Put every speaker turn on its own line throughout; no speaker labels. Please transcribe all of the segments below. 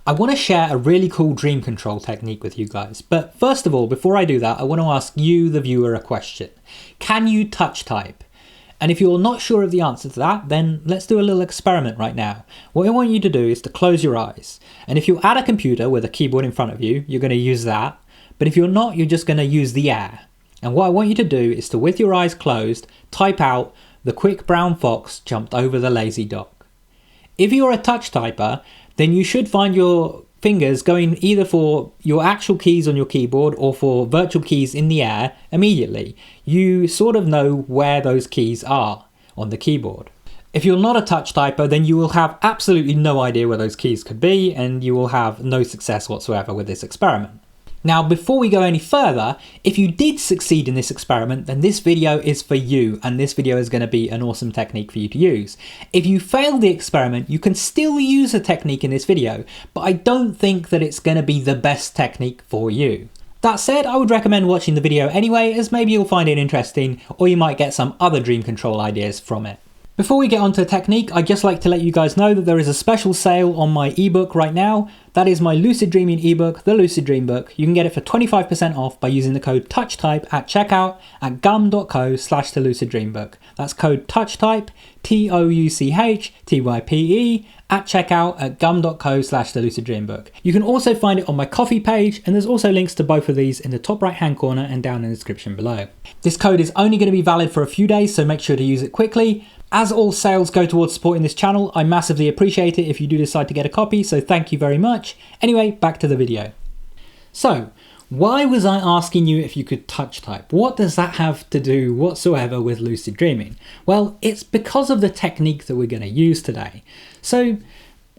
I want to share a really cool dream control technique with you guys. But first of all, before I do that, I want to ask you, the viewer, a question. Can you touch type? And if you're not sure of the answer to that, then let's do a little experiment right now. What I want you to do is to close your eyes. And if you're at a computer with a keyboard in front of you, you're going to use that. But if you're not, you're just going to use the air. And what I want you to do is to, with your eyes closed, type out "the quick brown fox jumped over the lazy dog." If you're a touch typer, then you should find your fingers going either for your actual keys on your keyboard or for virtual keys in the air immediately. You sort of know where those keys are on the keyboard. If you're not a touch typer, then you will have absolutely no idea where those keys could be, and you will have no success whatsoever with this experiment. Now, before we go any further, if you did succeed in this experiment, then this video is for you, and this video is going to be an awesome technique for you to use. If you fail the experiment, you can still use a technique in this video, but I don't think that it's going to be the best technique for you. That said, I would recommend watching the video anyway, as maybe you'll find it interesting, or you might get some other dream control ideas from it. Before we get onto the technique, I'd just like to let you guys know that there is a special sale on my ebook right now. That is my lucid dreaming ebook, the Lucid Dream Book. You can get it for 25% off by using the code TOUCHTYPE at checkout at gum.co/theluciddreambook. That's code TOUCHTYPE, TOUCHTYPE, at checkout at gum.co/theluciddreambook. You can also find it on my Ko-fi page, and there's also links to both of these in the top right hand corner and down in the description below. This code is only going to be valid for a few days, so make sure to use it quickly. As all sales go towards supporting this channel, I massively appreciate it if you do decide to get a copy, so thank you very much. Anyway, back to the video. So, why was I asking you if you could touch type? What does that have to do whatsoever with lucid dreaming? Well, it's because of the technique that we're going to use today. So,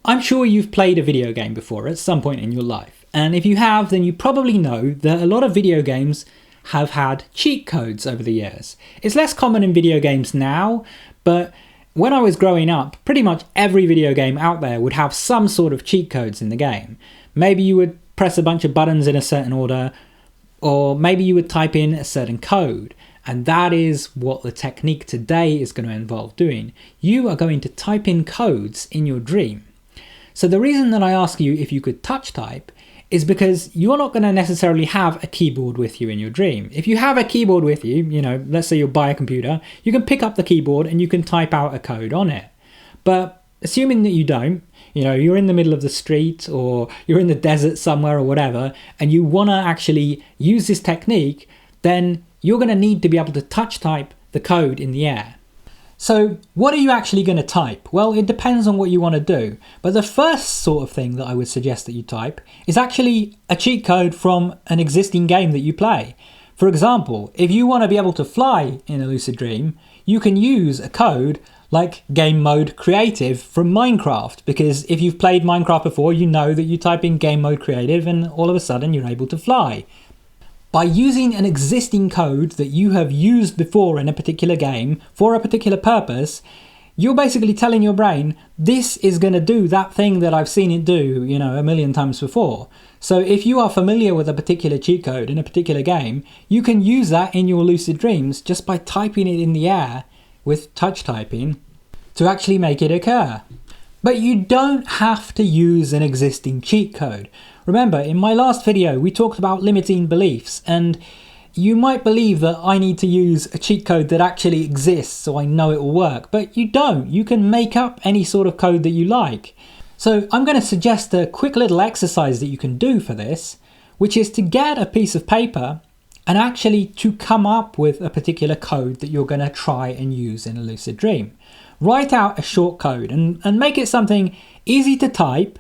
I'm sure you've played a video game before at some point in your life. And if you have, then you probably know that a lot of video games have had cheat codes over the years. It's less common in video games now, but when I was growing up, pretty much every video game out there would have some sort of cheat codes in the game. Maybe you would press a bunch of buttons in a certain order, or maybe you would type in a certain code. And that is what the technique today is going to involve doing. You are going to type in codes in your dream. So the reason that I ask you if you could touch type is because you're not going to necessarily have a keyboard with you in your dream. If you have a keyboard with you, let's say you'll buy a computer, you can pick up the keyboard and you can type out a code on it. But assuming that you don't, you're in the middle of the street or you're in the desert somewhere or whatever, and you want to actually use this technique, then you're going to need to be able to touch type the code in the air. So what are you actually going to type? Well, it depends on what you want to do. But the first sort of thing that I would suggest that you type is actually a cheat code from an existing game that you play. For example, if you want to be able to fly in a lucid dream, you can use a code like game mode creative from Minecraft, because if you've played Minecraft before, you know that you type in game mode creative and all of a sudden you're able to fly. By using an existing code that you have used before in a particular game for a particular purpose, you're basically telling your brain, this is going to do that thing that I've seen it do, a million times before. So if you are familiar with a particular cheat code in a particular game, you can use that in your lucid dreams just by typing it in the air with touch typing to actually make it occur. But you don't have to use an existing cheat code. Remember, in my last video, we talked about limiting beliefs, and you might believe that I need to use a cheat code that actually exists so I know it will work, but you don't. You can make up any sort of code that you like. So I'm going to suggest a quick little exercise that you can do for this, which is to get a piece of paper and actually to come up with a particular code that you're going to try and use in a lucid dream. Write out a short code and make it something easy to type,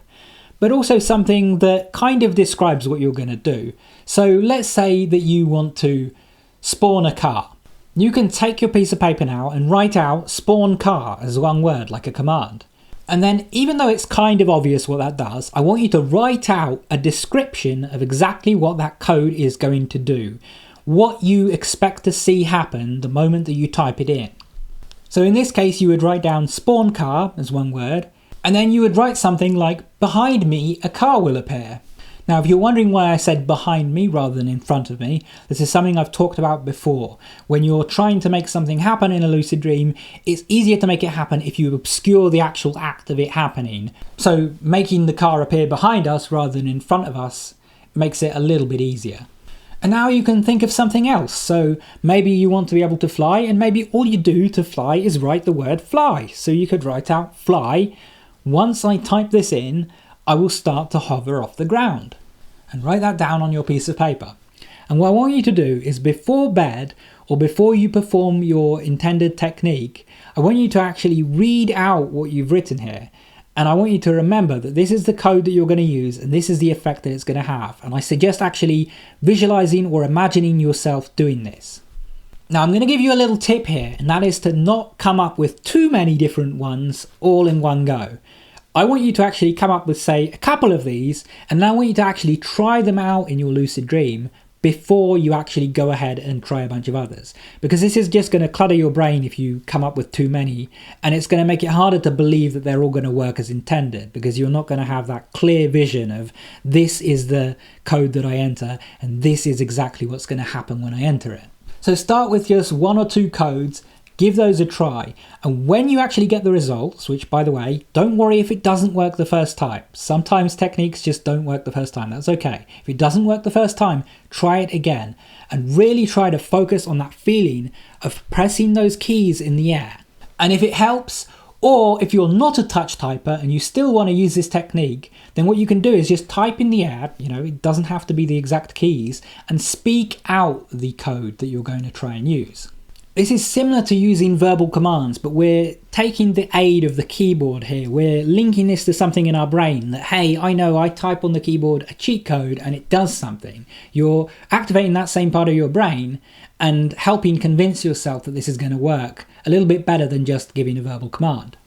but also something that kind of describes what you're going to do. So let's say that you want to spawn a car. You can take your piece of paper now and write out spawn car as one word, like a command. And then, even though it's kind of obvious what that does, I want you to write out a description of exactly what that code is going to do. What you expect to see happen the moment that you type it in. So in this case, you would write down spawn car as one word, and then you would write something like, behind me, a car will appear. Now, if you're wondering why I said behind me rather than in front of me, this is something I've talked about before. When you're trying to make something happen in a lucid dream, it's easier to make it happen if you obscure the actual act of it happening. So making the car appear behind us rather than in front of us makes it a little bit easier. And now you can think of something else. So maybe you want to be able to fly, and maybe all you do to fly is write the word fly. So you could write out fly. Once I type this in, I will start to hover off the ground. And write that down on your piece of paper. And what I want you to do is before bed, or before you perform your intended technique, I want you to actually read out what you've written here. And I want you to remember that this is the code that you're going to use, and this is the effect that it's going to have. And I suggest actually visualizing or imagining yourself doing this. Now I'm going to give you a little tip here, and that is to not come up with too many different ones all in one go. I want you to actually come up with, say, a couple of these, and then I want you to actually try them out in your lucid dream before you actually go ahead and try a bunch of others. Because this is just going to clutter your brain if you come up with too many, and it's going to make it harder to believe that they're all going to work as intended, because you're not going to have that clear vision of this is the code that I enter and this is exactly what's going to happen when I enter it. So start with just 1 or 2 codes, give those a try, and when you actually get the results, which by the way, don't worry if it doesn't work the first time. Sometimes techniques just don't work the first time, that's okay. If it doesn't work the first time, try it again, and really try to focus on that feeling of pressing those keys in the air. And if it helps, or if you're not a touch typer and you still want to use this technique, then what you can do is just type in the air, it doesn't have to be the exact keys, and speak out the code that you're going to try and use. This is similar to using verbal commands, but we're taking the aid of the keyboard here. We're linking this to something in our brain that, hey, I know I type on the keyboard a cheat code and it does something. You're activating that same part of your brain and helping convince yourself that this is going to work a little bit better than just giving a verbal command.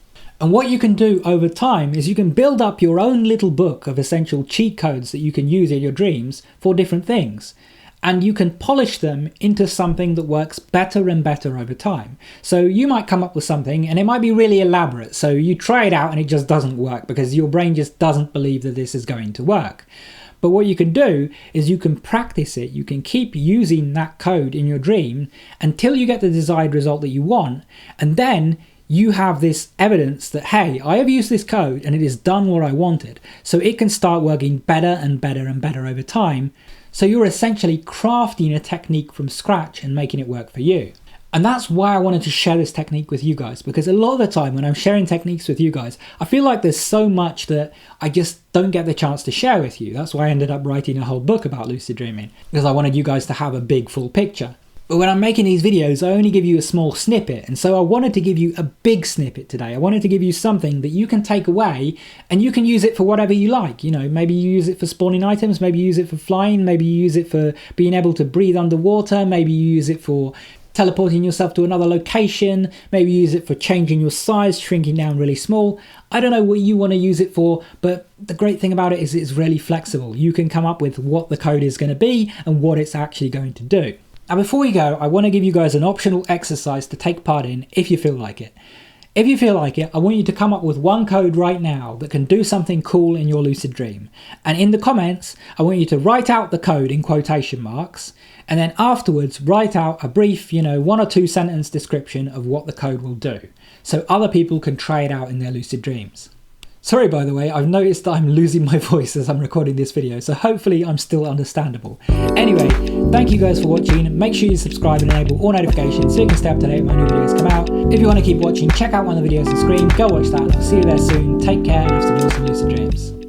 And what you can do over time is you can build up your own little book of essential cheat codes that you can use in your dreams for different things. And you can polish them into something that works better and better over time. So you might come up with something and it might be really elaborate. So you try it out and it just doesn't work because your brain just doesn't believe that this is going to work. But what you can do is you can practice it. You can keep using that code in your dream until you get the desired result that you want. And then you have this evidence that, hey, I have used this code and it has done what I wanted. So it can start working better and better and better over time. So you're essentially crafting a technique from scratch and making it work for you. And that's why I wanted to share this technique with you guys, because a lot of the time when I'm sharing techniques with you guys, I feel like there's so much that I just don't get the chance to share with you. That's why I ended up writing a whole book about lucid dreaming, because I wanted you guys to have a big full picture. But when I'm making these videos, I only give you a small snippet. And so I wanted to give you a big snippet today. I wanted to give you something that you can take away and you can use it for whatever you like. Maybe you use it for spawning items, maybe you use it for flying, maybe you use it for being able to breathe underwater, maybe you use it for teleporting yourself to another location, maybe you use it for changing your size, shrinking down really small. I don't know what you want to use it for, but the great thing about it is it's really flexible. You can come up with what the code is going to be and what it's actually going to do. Now before we go, I want to give you guys an optional exercise to take part in if you feel like it. If you feel like it, I want you to come up with one code right now that can do something cool in your lucid dream. And in the comments, I want you to write out the code in quotation marks, and then afterwards write out a brief, 1 or 2 sentence description of what the code will do, so other people can try it out in their lucid dreams. Sorry, by the way, I've noticed that I'm losing my voice as I'm recording this video, so hopefully I'm still understandable. Anyway, thank you guys for watching. Make sure you subscribe and enable all notifications so you can stay up to date when my new videos come out. If you want to keep watching, check out one of the videos on screen, go watch that, and I'll see you there soon. Take care and have some awesome lucid dreams.